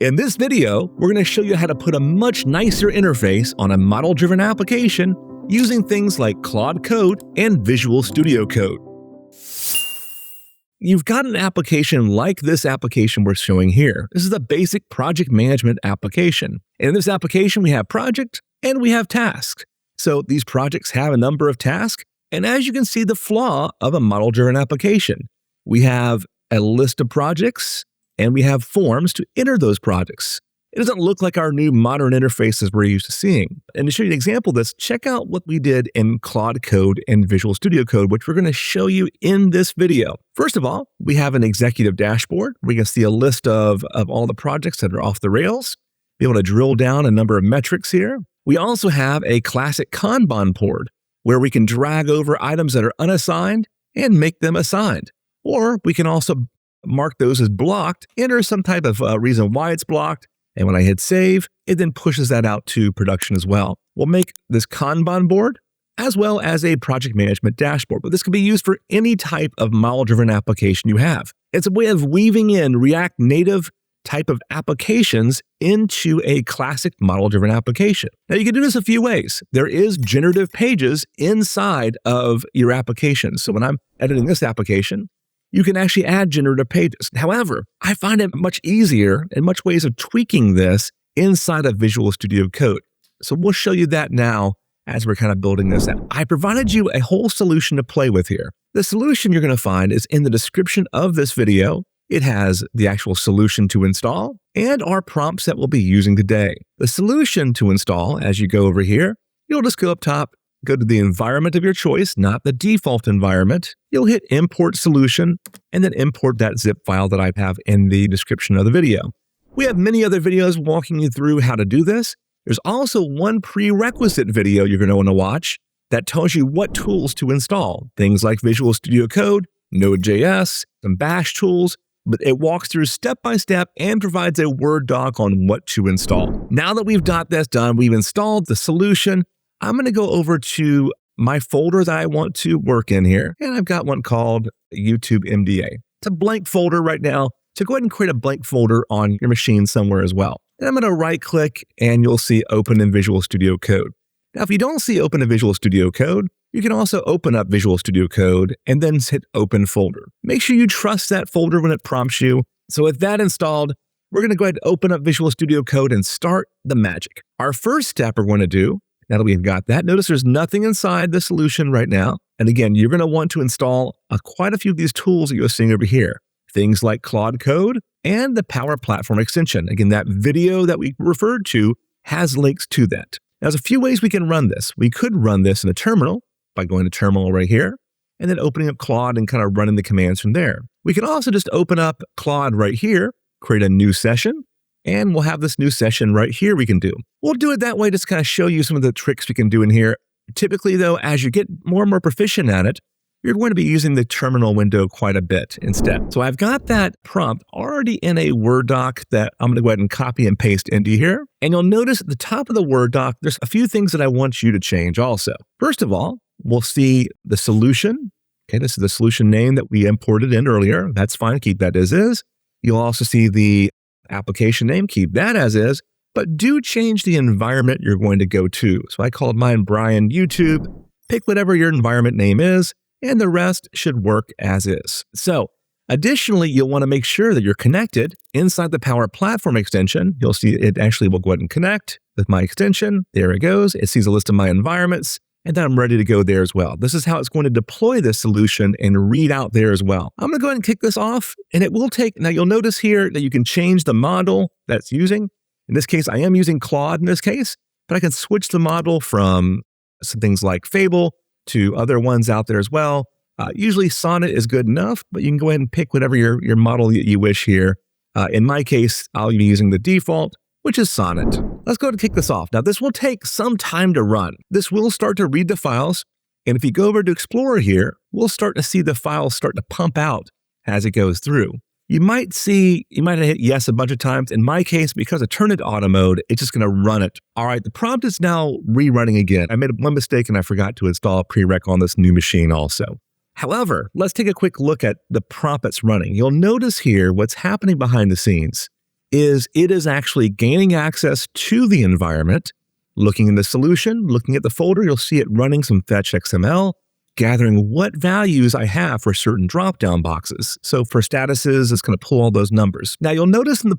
In this video, we're going to show you how to put a much nicer interface on a model-driven application using things like Claude Code and Visual Studio Code. You've got an application like this application we're showing here. This is a basic project management application. And in this application, we have project and we have tasks. So these projects have a number of tasks. And as you can see, the flaw of a model-driven application, we have a list of projects and we have forms to enter those projects. It doesn't look like our new modern interfaces we're used to seeing. And to show you an example of this, check out what we did in Claude Code and Visual Studio Code, which we're going to show you in this video. First of all, we have an executive dashboard. We can see a list of all the projects that are off the rails, be able to drill down a number of metrics here. We also have a classic Kanban board where we can drag over items that are unassigned and make them assigned. Or we can also mark those as blocked, enter some type of reason why it's blocked, and when I hit save, it then pushes that out to production as well. We'll make this Kanban board as well as a project management dashboard, but this can be used for any type of model-driven application you have. It's a way of weaving in React Native type of applications into a classic model-driven application. Now, you can do this a few ways. There is generative pages inside of your application. So when I'm editing this application, you can actually add generative pages. However, I find it much easier and much ways of tweaking this inside of Visual Studio Code. So we'll show you that now as we're kind of building this out. I provided you a whole solution to play with here. The solution you're going to find is in the description of this video. It has the actual solution to install and our prompts that we'll be using today. The solution to install, as you go over here, you'll just go up top, go to the environment of your choice, not the default environment. You'll hit import solution and then import that zip file that I have in the description of the video. We have many other videos walking you through how to do this. There's also one prerequisite video you're going to want to watch that tells you what tools to install. Things like Visual Studio Code, Node.js, some Bash tools, but it walks through step-by-step and provides a Word doc on what to install. Now that we've got this done, we've installed the solution, I'm going to go over to my folder that I want to work in here, and I've got one called YouTube MDA. It's a blank folder right now, so go ahead and create a blank folder on your machine somewhere as well. Then I'm going to right-click, and you'll see Open in Visual Studio Code. Now, if you don't see Open in Visual Studio Code, you can also open up Visual Studio Code and then hit Open Folder. Make sure you trust that folder when it prompts you. So with that installed, we're going to go ahead and open up Visual Studio Code and start the magic. Our first step we're going to do, now that we've got that, notice there's nothing inside the solution right now. And again, you're going to want to install quite a few of these tools that you're seeing over here. Things like Claude Code and the Power Platform extension. Again, that video that we referred to has links to that. Now, there's a few ways we can run this. We could run this in a terminal by going to terminal right here and then opening up Claude and kind of running the commands from there. We can also just open up Claude right here, create a new session, and we'll have this new session right here we can do. We'll do it that way just to kind of show you some of the tricks we can do in here. Typically, though, as you get more and more proficient at it, you're going to be using the terminal window quite a bit instead. So I've got that prompt already in a Word doc that I'm going to go ahead and copy and paste into here. And you'll notice at the top of the Word doc, there's a few things that I want you to change also. First of all, we'll see the solution. Okay, this is the solution name that we imported in earlier. That's fine, keep that as is. You'll also see the application name, keep that as is, but do change the environment you're going to go to. So I called mine Brian YouTube. Pick whatever your environment name is, and the rest should work as is. So additionally, you'll want to make sure that you're connected inside the Power Platform extension. You'll see it actually will go ahead and connect with my extension. There it goes. It sees a list of my environments, and then I'm ready to go there as well. This is how it's going to deploy this solution and read out there as well. I'm going to go ahead and kick this off, and it will take, now you'll notice here that you can change the model that's using. In this case, I am using Claude in this case, but I can switch the model from some things like Fable to other ones out there as well. Usually Sonnet is good enough, but you can go ahead and pick whatever your model you wish here. In my case, I'll be using the default, which is Sonnet. Let's go ahead and kick this off. Now, this will take some time to run. This will start to read the files, and if you go over to Explorer here, we'll start to see the files start to pump out as it goes through. You might have hit yes a bunch of times. In my case, because I turned it auto mode, it's just going to run it. All right, the prompt is now rerunning again. I made one mistake and I forgot to install prereq on this new machine also. However, let's take a quick look at the prompt that's running. You'll notice here what's happening behind the scenes. is it is actually gaining access to the environment, looking in the solution, looking at the folder, you'll see it running some FetchXML, gathering what values I have for certain drop-down boxes. So for statuses, it's going to pull all those numbers. Now you'll notice in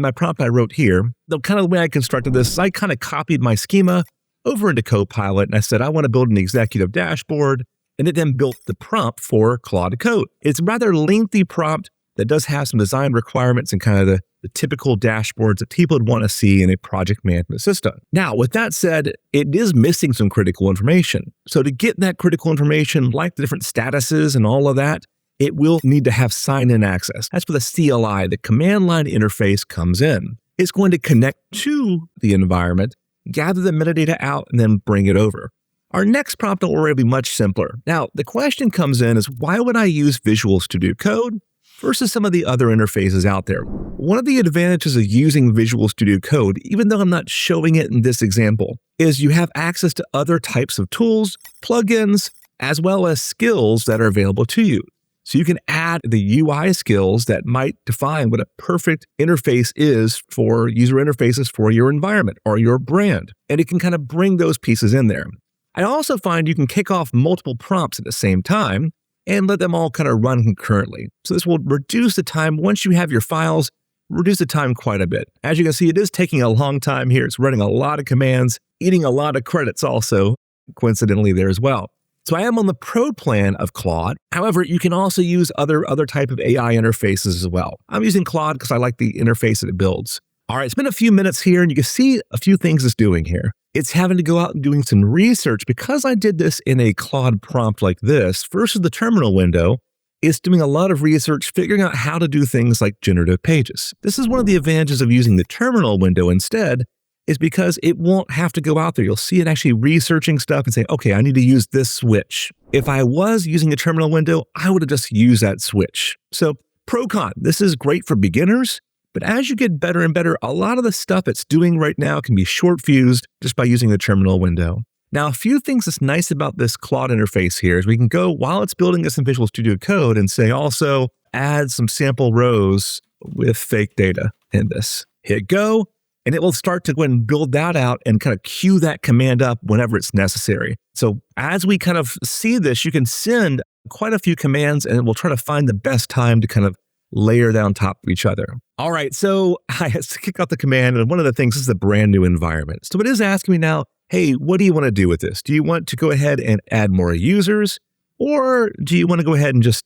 my prompt I wrote here, the kind of way I constructed this is I kind of copied my schema over into Copilot and I said, I want to build an executive dashboard, and it then built the prompt for Claude Code. It's a rather lengthy prompt that does have some design requirements and kind of the typical dashboards that people would want to see in a project management system. Now, with that said, it is missing some critical information. So to get that critical information, like the different statuses and all of that, it will need to have sign-in access. That's where the CLI, the command line interface, comes in. It's going to connect to the environment, gather the metadata out, and then bring it over. Our next prompt will be much simpler. Now, the question comes in is, why would I use Visual Studio Code versus some of the other interfaces out there? One of the advantages of using Visual Studio Code, even though I'm not showing it in this example, is you have access to other types of tools, plugins, as well as skills that are available to you. So you can add the UI skills that might define what a perfect interface is for user interfaces for your environment or your brand. And it can kind of bring those pieces in there. I also find you can kick off multiple prompts at the same time and let them all kind of run concurrently. So this will reduce the time. Once you have your files, reduce the time quite a bit. As you can see, it is taking a long time here. It's running a lot of commands, eating a lot of credits also, coincidentally there as well. So I am on the Pro plan of Claude. However, you can also use other type of AI interfaces as well. I'm using Claude because I like the interface that it builds. All right, it's been a few minutes here, and you can see a few things it's doing here. It's having to go out and doing some research. Because I did this in a Claude prompt like this versus the terminal window, it's doing a lot of research, figuring out how to do things like generative pages. This is one of the advantages of using the terminal window instead, is because it won't have to go out there. You'll see it actually researching stuff and say, okay, I need to use this switch. If I was using a terminal window, I would have just used that switch. So pro-con, this is great for beginners, but as you get better and better, a lot of the stuff it's doing right now can be short-fused just by using the terminal window. Now, a few things that's nice about this Claude interface here is we can go, while it's building this in Visual Studio Code, and say also add some sample rows with fake data in this. Hit go, and it will start to go and build that out and kind of queue that command up whenever it's necessary. So as we kind of see this, you can send quite a few commands and it will try to find the best time to kind of layer that on top of each other. All right, so I had to kick out the command, and one of the things is a brand new environment. So it is asking me now, hey, what do you want to do with this? Do you want to go ahead and add more users? Or do you want to go ahead and just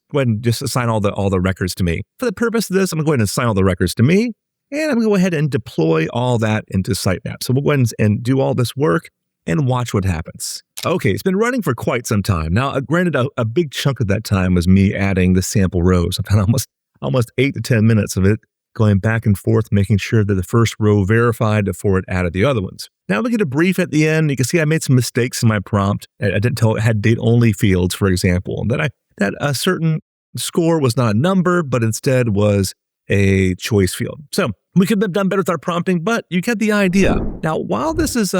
assign all the records to me? For the purpose of this, I'm going to go ahead and assign all the records to me. And I'm going to go ahead and deploy all that into Sitemap. So we'll go ahead and do all this work and watch what happens. Okay, it's been running for quite some time. Now, granted, a big chunk of that time was me adding the sample rows. I've had almost 8 to 10 minutes of it going back and forth, making sure that the first row verified before it added the other ones. Now we get a brief at the end. You can see I made some mistakes in my prompt. I didn't tell it had date-only fields, for example, and that a certain score was not a number, but instead was a choice field. So we could have done better with our prompting, but you get the idea. Now, while this is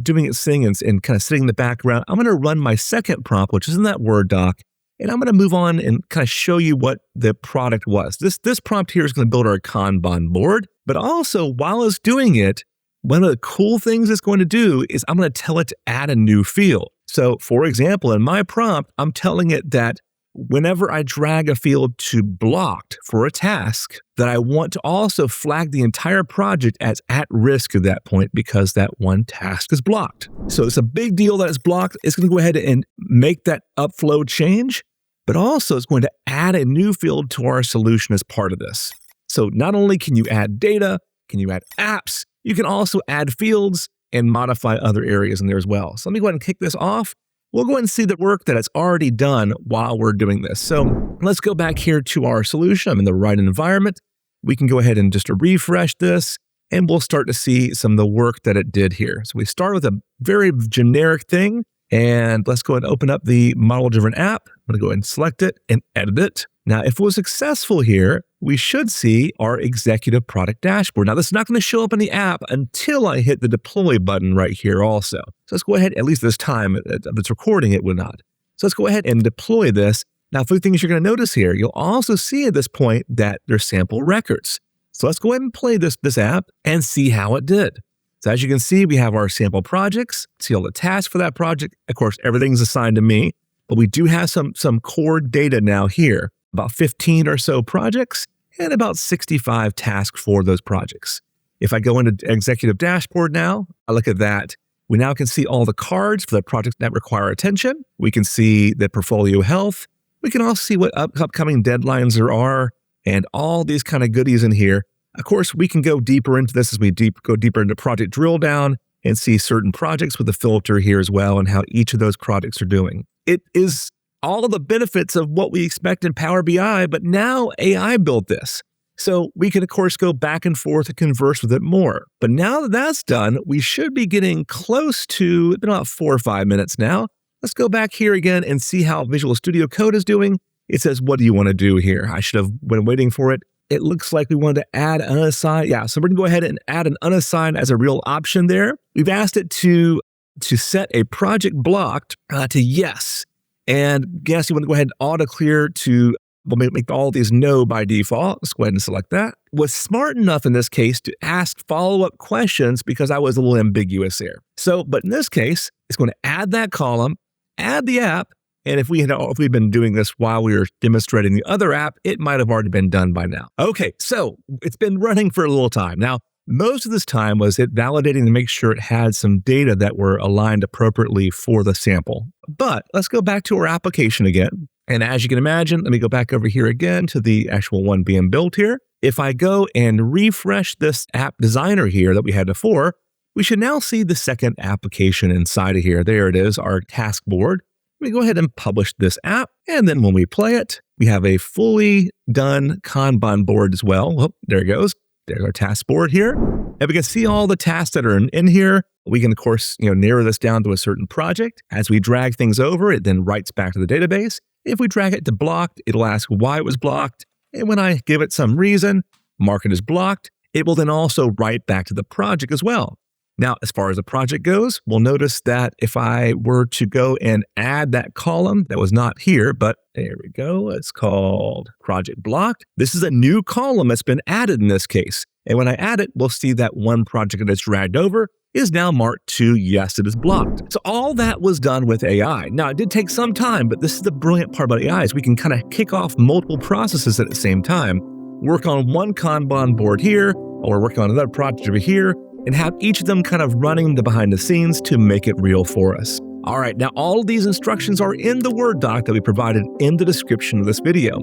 doing its thing and kind of sitting in the background, I'm going to run my second prompt, which is in that Word doc, and I'm going to move on and kind of show you what the product was. This prompt here is going to build our Kanban board, but also while it's doing it, one of the cool things it's going to do is I'm going to tell it to add a new field. So for example, in my prompt, I'm telling it that whenever I drag a field to blocked for a task, that I want to also flag the entire project as at risk at that point because that one task is blocked. So it's a big deal that it's blocked. It's going to go ahead and make that upflow change, but also it's going to add a new field to our solution as part of this. So not only can you add data, can you add apps, you can also add fields and modify other areas in there as well. So let me go ahead and kick this off. We'll go ahead and see the work that it's already done while we're doing this. So let's go back here to our solution. I'm in the right environment. We can go ahead and just refresh this, and we'll start to see some of the work that it did here. So we start with a very generic thing, and let's go ahead and open up the model-driven app. I'm going to go ahead and select it and edit it. Now, if it was successful here, we should see our executive product dashboard. Now, this is not going to show up in the app until I hit the deploy button right here also. So let's go ahead, at least this time of its recording, it would not. So let's go ahead and deploy this. Now, a few things you're going to notice here. You'll also see at this point that there's sample records. So let's go ahead and play this app and see how it did. So as you can see, we have our sample projects, see all the tasks for that project. Of course, everything's assigned to me, but we do have some core data now here, about 15 or so projects and about 65 tasks for those projects. If I go into Executive Dashboard now, I look at that. We now can see all the cards for the projects that require attention. We can see the portfolio health. We can also see what upcoming deadlines there are and all these kind of goodies in here. Of course, we can go deeper into this as we go deeper into project drill down and see certain projects with a filter here as well and how each of those projects are doing. It is all of the benefits of what we expect in Power BI, but now AI built this. So we can, of course, go back and forth and converse with it more. But now that that's done, we should be getting close to, it's been about 4 or 5 minutes now. Let's go back here again and see how Visual Studio Code is doing. It says, what do you want to do here? I should have been waiting for it. It looks like we wanted to add unassigned. Yeah, so we're going to go ahead and add an unassigned as a real option there. We've asked it to set a project blocked to yes. And yes, you want to go ahead and auto clear to make all these no by default. Let's go ahead and select that. Was smart enough in this case to ask follow-up questions because I was a little ambiguous there. So, but in this case, it's going to add that column, add the app, and if we'd been doing this while we were demonstrating the other app, it might have already been done by now. Okay, so it's been running for a little time. Now, most of this time was it validating to make sure it had some data that were aligned appropriately for the sample. But let's go back to our application again. And as you can imagine, let me go back over here again to the actual one being built here. If I go and refresh this app designer here that we had before, we should now see the second application inside of here. There it is, our task board. Let me go ahead and publish this app. And then when we play it, we have a fully done Kanban board as well. Oh, there it goes. There's our task board here. And we can see all the tasks that are in here. We can, of course, narrow this down to a certain project. As we drag things over, it then writes back to the database. If we drag it to blocked, it'll ask why it was blocked. And when I give it some reason, mark it as blocked, it will then also write back to the project as well. Now, as far as the project goes, we'll notice that if I were to go and add that column that was not here, but there we go, it's called project blocked. This is a new column that's been added in this case. And when I add it, we'll see that one project that's dragged over is now marked to yes, it is blocked. So all that was done with AI. Now, it did take some time, but this is the brilliant part about AI is we can kind of kick off multiple processes at the same time, work on one Kanban board here, or work on another project over here, and have each of them kind of running the behind the scenes to make it real for us. All right, now all of these instructions are in the Word doc that we provided in the description of this video.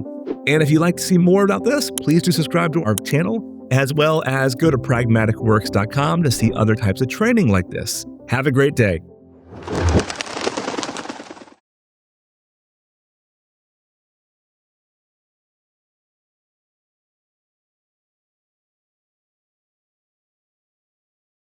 And if you'd like to see more about this, please do subscribe to our channel, as well as go to pragmaticworks.com to see other types of training like this. Have a great day.